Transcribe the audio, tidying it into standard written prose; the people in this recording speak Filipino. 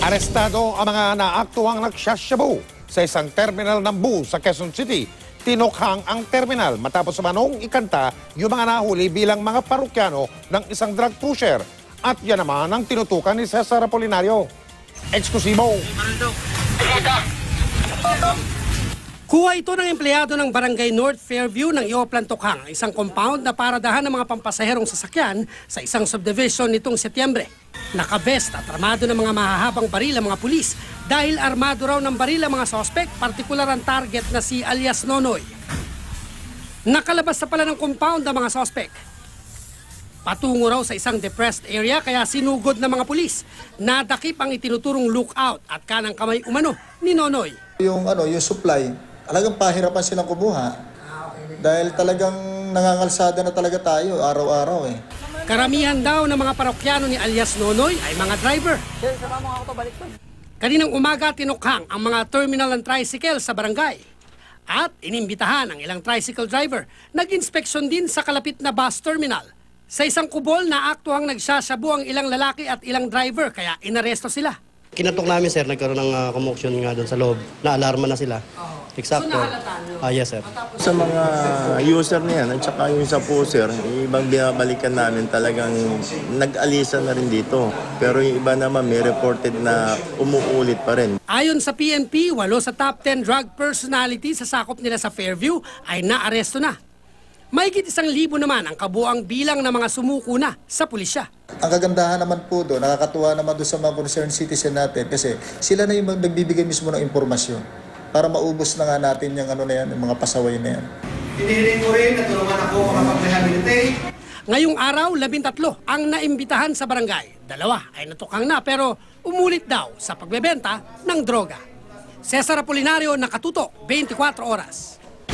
Arestado ang mga naaktuhang nagsasyabu sa isang terminal ng bus sa Quezon City. Tinokhang ang terminal matapos manong ikanta yung mga nahuli bilang mga parukyano ng isang drug pusher. At yan naman ang tinutukan ni Cesar Apolinario. Eksklusibo. Kuha ito ng empleyado ng Barangay North Fairview ng Ioplan Tokhang, isang compound na paradahan ng mga pampasaherong sasakyan sa isang subdivision nitong Setyembre. Nakavest at armado ng mga mahahabang baril ang mga pulis dahil armado raw ng baril ang mga sospek, partikular ang target na si alias Nonoy. Nakalabas na pala ng compound ang mga sospek. Patungo raw sa isang depressed area kaya sinugod ng mga pulis. Nadakip ang itinuturong lookout at kanang kamay umano ni Nonoy. Yung supply, talagang pahirapan silang kumuha. Dahil talagang nangangalsada na talaga tayo araw-araw eh. Karamihan daw ng mga parokyano ni alias Nonoy ay mga driver. Kaninang umaga tinokhang ang mga terminal ng tricycle sa barangay. At inimbitahan ang ilang tricycle driver. Nag-inspeksyon din sa kalapit na bus terminal. Sa isang kubol na aktuhang nagsasyabu ang ilang lalaki at ilang driver kaya inaresto sila. Kinatok namin sir, nagkaroon ng commotion nga doon sa loob. Na-alarma na sila. Exacto. So nahalata nyo? Yes sir. Sa mga user na yan, at saka yung sa pusher, yung ibang binabalikan namin talagang nag-alisa na rin dito. Pero yung iba naman may reported na umuulit pa rin. Ayon sa PNP, 8 sa top 10 drug personality sa sakop nila sa Fairview ay naaresto na. Mahigit 1,000 naman ang kabuang bilang ng mga sumuko na sa pulisya. Ang kagandahan naman po doon, nakakatuwa naman doon sa mga concerned citizen natin kasi sila na yung nagbibigay mismo ng impormasyon para maubos na nga natin yung, yung mga pasaway na yan. Hinihiling ko rin na tulungan ako makapag-rehabilitate. Ngayong araw, 13 ang naimbitahan sa barangay. 2 ay natukhang na pero umulit daw sa pagbebenta ng droga. Cesar Apolinario, Nakatutok, 24 Oras.